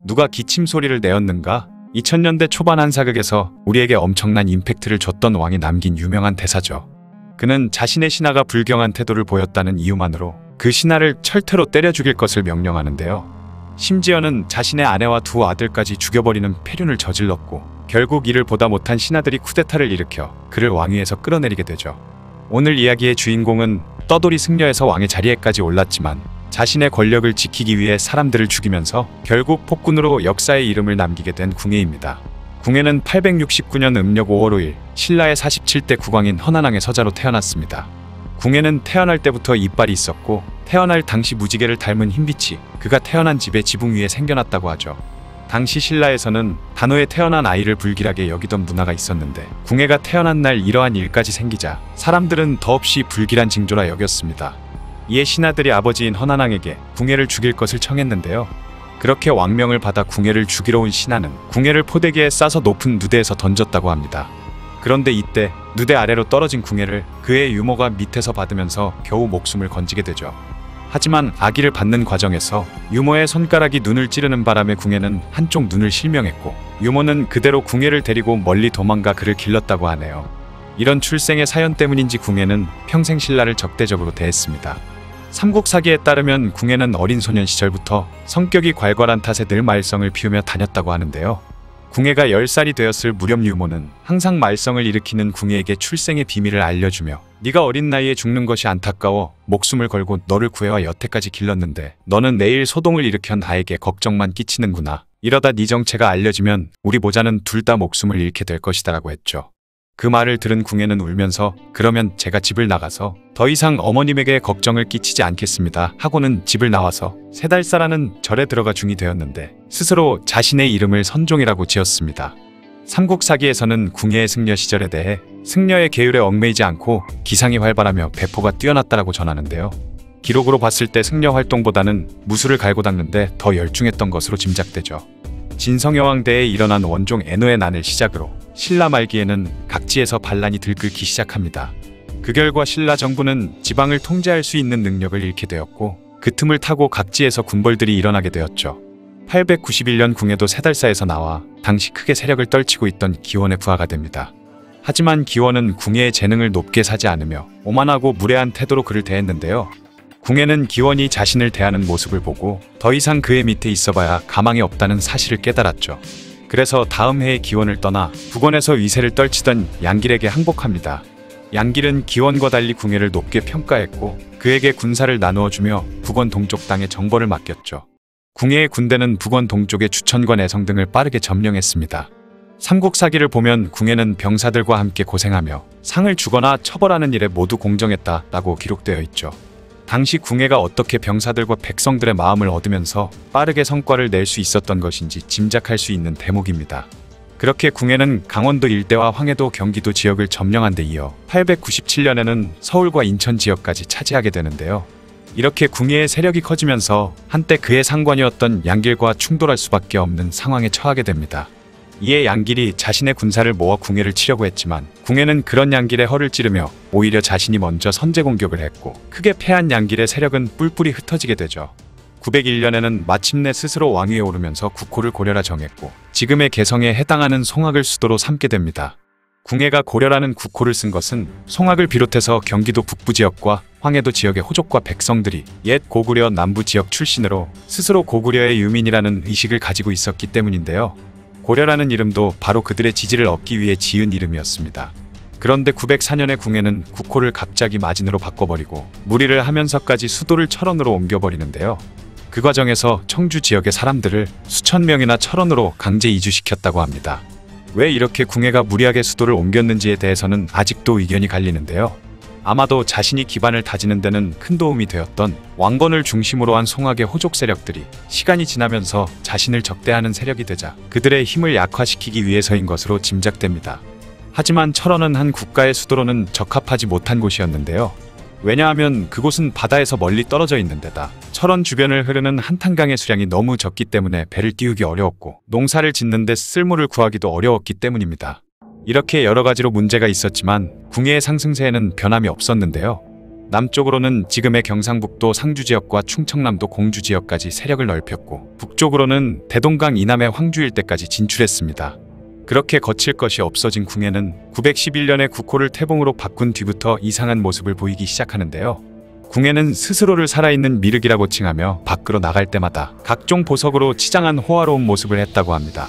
누가 기침 소리를 내었는가? 2000년대 초반 한 사극에서 우리에게 엄청난 임팩트를 줬던 왕이 남긴 유명한 대사죠. 그는 자신의 신하가 불경한 태도를 보였다는 이유만으로 그 신하를 철퇴로 때려 죽일 것을 명령하는데요. 심지어는 자신의 아내와 두 아들까지 죽여버리는 폐륜을 저질렀고 결국 이를 보다 못한 신하들이 쿠데타를 일으켜 그를 왕위에서 끌어내리게 되죠. 오늘 이야기의 주인공은 떠돌이 승려에서 왕의 자리에까지 올랐지만 자신의 권력을 지키기 위해 사람들을 죽이면서 결국 폭군으로 역사의 이름을 남기게 된 궁예입니다. 궁예는 869년 음력 5월 5일 신라의 47대 국왕인 허난왕의 서자로 태어났습니다. 궁예는 태어날 때부터 이빨이 있었고 태어날 당시 무지개를 닮은 흰빛이 그가 태어난 집의 지붕 위에 생겨났다고 하죠. 당시 신라에서는 단호에 태어난 아이를 불길하게 여기던 문화가 있었는데 궁예가 태어난 날 이러한 일까지 생기자 사람들은 더없이 불길한 징조라 여겼습니다. 이에 신하들이 아버지인 허난왕에게 궁예를 죽일 것을 청했는데요. 그렇게 왕명을 받아 궁예를 죽이러 온 신하는 궁예를 포대기에 싸서 높은 누대에서 던졌다고 합니다. 그런데 이때 누대 아래로 떨어진 궁예를 그의 유모가 밑에서 받으면서 겨우 목숨을 건지게 되죠. 하지만 아기를 받는 과정에서 유모의 손가락이 눈을 찌르는 바람에 궁예는 한쪽 눈을 실명했고 유모는 그대로 궁예를 데리고 멀리 도망가 그를 길렀다고 하네요. 이런 출생의 사연 때문인지 궁예는 평생 신라를 적대적으로 대했습니다. 삼국사기에 따르면 궁예는 어린 소년 시절부터 성격이 괄괄한 탓에 늘 말썽을 피우며 다녔다고 하는데요. 궁예가 10살이 되었을 무렵 유모는 항상 말썽을 일으키는 궁예에게 출생의 비밀을 알려주며 네가 어린 나이에 죽는 것이 안타까워 목숨을 걸고 너를 구해와 여태까지 길렀는데 너는 내일 소동을 일으켜 나에게 걱정만 끼치는구나. 이러다 네 정체가 알려지면 우리 모자는 둘 다 목숨을 잃게 될 것이다 라고 했죠. 그 말을 들은 궁예는 울면서 그러면 제가 집을 나가서 더 이상 어머님에게 걱정을 끼치지 않겠습니다 하고는 집을 나와서 세달사라는 절에 들어가 중이 되었는데 스스로 자신의 이름을 선종이라고 지었습니다. 삼국사기에서는 궁예의 승려 시절에 대해 승려의 계율에 얽매이지 않고 기상이 활발하며 배포가 뛰어났다라고 전하는데요. 기록으로 봤을 때 승려 활동보다는 무술을 갈고 닦는데 더 열중했던 것으로 짐작되죠. 진성여왕 때에 일어난 원종 애노의 난을 시작으로 신라 말기에는 각지에서 반란이 들끓기 시작합니다. 그 결과 신라 정부는 지방을 통제할 수 있는 능력을 잃게 되었고 그 틈을 타고 각지에서 군벌들이 일어나게 되었죠. 891년 궁예도 세달사에서 나와 당시 크게 세력을 떨치고 있던 기원의 부하가 됩니다. 하지만 기원은 궁예의 재능을 높게 사지 않으며 오만하고 무례한 태도로 그를 대했는데요. 궁예는 기원이 자신을 대하는 모습을 보고 더 이상 그의 밑에 있어봐야 가망이 없다는 사실을 깨달았죠. 그래서 다음 해에 기원을 떠나 북원에서 위세를 떨치던 양길에게 항복합니다. 양길은 기원과 달리 궁예를 높게 평가했고 그에게 군사를 나누어주며 북원 동쪽 땅에 정벌을 맡겼죠. 궁예의 군대는 북원 동쪽의 주천과 내성 등을 빠르게 점령했습니다. 삼국사기를 보면 궁예는 병사들과 함께 고생하며 상을 주거나 처벌하는 일에 모두 공정했다라고 기록되어 있죠. 당시 궁예가 어떻게 병사들과 백성들의 마음을 얻으면서 빠르게 성과를 낼 수 있었던 것인지 짐작할 수 있는 대목입니다. 그렇게 궁예는 강원도 일대와 황해도, 경기도 지역을 점령한 데 이어 897년에는 서울과 인천 지역까지 차지하게 되는데요. 이렇게 궁예의 세력이 커지면서 한때 그의 상관이었던 양길과 충돌할 수밖에 없는 상황에 처하게 됩니다. 이에 양길이 자신의 군사를 모아 궁예를 치려고 했지만 궁예는 그런 양길의 허를 찌르며 오히려 자신이 먼저 선제 공격을 했고 크게 패한 양길의 세력은 뿔뿔이 흩어지게 되죠. 901년에는 마침내 스스로 왕위에 오르면서 국호를 고려라 정했고 지금의 개성에 해당하는 송악을 수도로 삼게 됩니다. 궁예가 고려라는 국호를 쓴 것은 송악을 비롯해서 경기도 북부 지역과 황해도 지역의 호족과 백성들이 옛 고구려 남부 지역 출신으로 스스로 고구려의 유민이라는 의식을 가지고 있었기 때문인데요. 고려라는 이름도 바로 그들의 지지를 얻기 위해 지은 이름이었습니다. 그런데 904년에 궁예는 국호를 갑자기 마진으로 바꿔버리고 무리를 하면서까지 수도를 철원으로 옮겨버리는데요. 그 과정에서 청주 지역의 사람들을 수천 명이나 철원으로 강제 이주시켰다고 합니다. 왜 이렇게 궁예가 무리하게 수도를 옮겼는지에 대해서는 아직도 의견이 갈리는데요. 아마도 자신이 기반을 다지는 데는 큰 도움이 되었던 왕건을 중심으로 한 송악의 호족 세력들이 시간이 지나면서 자신을 적대하는 세력이 되자 그들의 힘을 약화시키기 위해서인 것으로 짐작됩니다. 하지만 철원은 한 국가의 수도로는 적합하지 못한 곳이었는데요. 왜냐하면 그곳은 바다에서 멀리 떨어져 있는 데다 철원 주변을 흐르는 한탄강의 수량이 너무 적기 때문에 배를 띄우기 어려웠고 농사를 짓는 데 쓸모를 구하기도 어려웠기 때문입니다. 이렇게 여러 가지로 문제가 있었지만 궁예의 상승세에는 변함이 없었는데요. 남쪽으로는 지금의 경상북도 상주 지역과 충청남도 공주 지역까지 세력을 넓혔고 북쪽으로는 대동강 이남의 황주 일대까지 진출했습니다. 그렇게 거칠 것이 없어진 궁예는 911년에 국호를 태봉으로 바꾼 뒤부터 이상한 모습을 보이기 시작하는데요. 궁예는 스스로를 살아있는 미륵이라고 칭하며 밖으로 나갈 때마다 각종 보석으로 치장한 호화로운 모습을 했다고 합니다.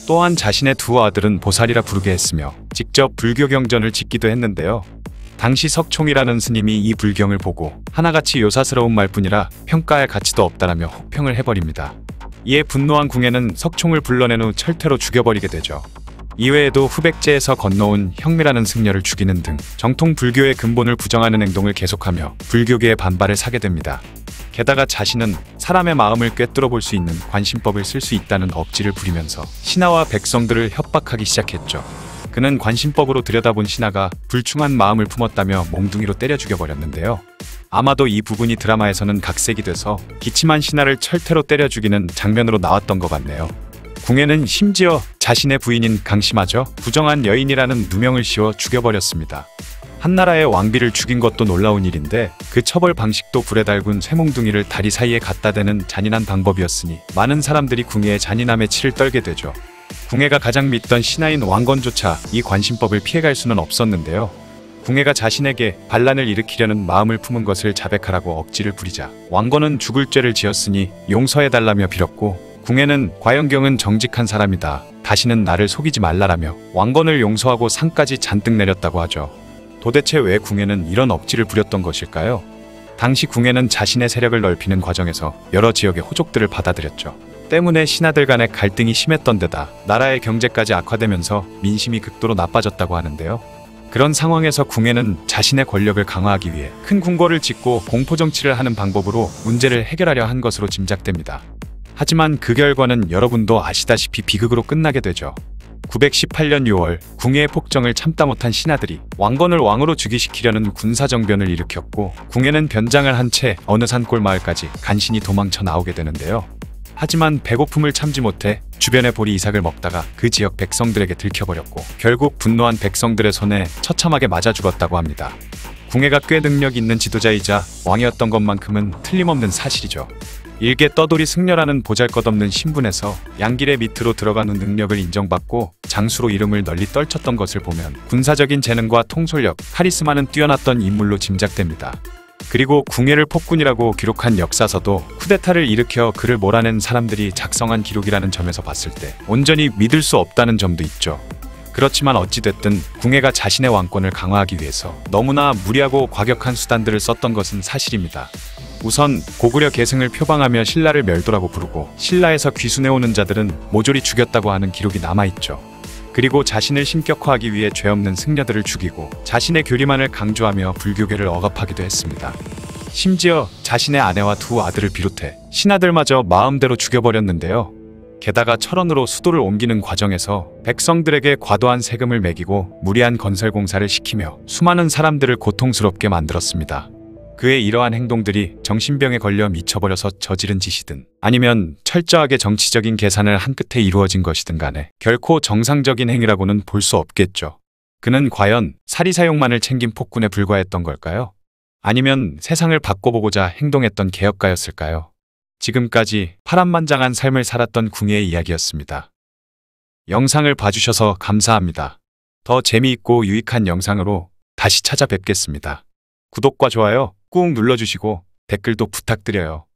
또한 자신의 두 아들은 보살이라 부르게 했으며 직접 불교 경전을 짓기도 했는데요. 당시 석총이라는 스님이 이 불경을 보고 하나같이 요사스러운 말뿐이라 평가할 가치도 없다라며 혹평을 해버립니다. 이에 분노한 궁예는 석총을 불러낸 후 철퇴로 죽여버리게 되죠. 이외에도 후백제에서 건너온 형미라는 승려를 죽이는 등 정통 불교의 근본을 부정하는 행동을 계속하며 불교계의 반발을 사게 됩니다. 게다가 자신은 사람의 마음을 꿰뚫어 볼 수 있는 관심법을 쓸 수 있다는 억지를 부리면서 신하와 백성들을 협박하기 시작했죠. 그는 관심법으로 들여다본 신하가 불충한 마음을 품었다며 몽둥이로 때려 죽여버렸는데요. 아마도 이 부분이 드라마에서는 각색이 돼서 기침한 신하를 철퇴로 때려 죽이는 장면으로 나왔던 것 같네요. 궁예는 심지어 자신의 부인인 강심하죠 부정한 여인이라는 누명을 씌워 죽여버렸습니다. 한나라의 왕비를 죽인 것도 놀라운 일인데 그 처벌 방식도 불에 달군 쇠몽둥이를 다리 사이에 갖다 대는 잔인한 방법이었으니 많은 사람들이 궁예의 잔인함에 치를 떨게 되죠. 궁예가 가장 믿던 신하인 왕건조차 이 관심법을 피해갈 수는 없었는데요. 궁예가 자신에게 반란을 일으키려는 마음을 품은 것을 자백하라고 억지를 부리자 왕건은 죽을 죄를 지었으니 용서해달라며 빌었고, 궁예는 과연경은 정직한 사람이다, 다시는 나를 속이지 말라라며 왕건을 용서하고 상까지 잔뜩 내렸다고 하죠. 도대체 왜 궁예는 이런 억지를 부렸던 것일까요? 당시 궁예는 자신의 세력을 넓히는 과정에서 여러 지역의 호족들을 받아들였죠. 때문에 신하들 간의 갈등이 심했던 데다 나라의 경제까지 악화되면서 민심이 극도로 나빠졌다고 하는데요. 그런 상황에서 궁예는 자신의 권력을 강화하기 위해 큰 궁궐을 짓고 공포정치를 하는 방법으로 문제를 해결하려 한 것으로 짐작됩니다. 하지만 그 결과는 여러분도 아시다시피 비극으로 끝나게 되죠. 918년 6월 궁예의 폭정을 참다 못한 신하들이 왕건을 왕으로 즉위시키려는 군사정변을 일으켰고, 궁예는 변장을 한 채 어느 산골 마을까지 간신히 도망쳐 나오게 되는데요. 하지만 배고픔을 참지 못해 주변의 보리 이삭을 먹다가 그 지역 백성들에게 들켜버렸고 결국 분노한 백성들의 손에 처참하게 맞아 죽었다고 합니다. 궁예가 꽤 능력 있는 지도자이자 왕이었던 것만큼은 틀림없는 사실이죠. 일개 떠돌이 승려라는 보잘것없는 신분에서 양길의 밑으로 들어간 후 능력을 인정받고 장수로 이름을 널리 떨쳤던 것을 보면 군사적인 재능과 통솔력, 카리스마는 뛰어났던 인물로 짐작됩니다. 그리고 궁예를 폭군이라고 기록한 역사서도 쿠데타를 일으켜 그를 몰아낸 사람들이 작성한 기록이라는 점에서 봤을 때 온전히 믿을 수 없다는 점도 있죠. 그렇지만 어찌됐든 궁예가 자신의 왕권을 강화하기 위해서 너무나 무리하고 과격한 수단들을 썼던 것은 사실입니다. 우선 고구려 계승을 표방하며 신라를 멸도라고 부르고 신라에서 귀순해오는 자들은 모조리 죽였다고 하는 기록이 남아있죠. 그리고 자신을 신격화하기 위해 죄 없는 승려들을 죽이고 자신의 교리만을 강조하며 불교계를 억압하기도 했습니다. 심지어 자신의 아내와 두 아들을 비롯해 신하들마저 마음대로 죽여버렸는데요. 게다가 철원으로 수도를 옮기는 과정에서 백성들에게 과도한 세금을 매기고 무리한 건설 공사를 시키며 수많은 사람들을 고통스럽게 만들었습니다. 그의 이러한 행동들이 정신병에 걸려 미쳐버려서 저지른 짓이든 아니면 철저하게 정치적인 계산을 한 끝에 이루어진 것이든 간에 결코 정상적인 행위라고는 볼 수 없겠죠. 그는 과연 사리사욕만을 챙긴 폭군에 불과했던 걸까요? 아니면 세상을 바꿔보고자 행동했던 개혁가였을까요? 지금까지 파란만장한 삶을 살았던 궁예의 이야기였습니다. 영상을 봐주셔서 감사합니다. 더 재미있고 유익한 영상으로 다시 찾아뵙겠습니다. 구독과 좋아요 꾹 눌러주시고 댓글도 부탁드려요.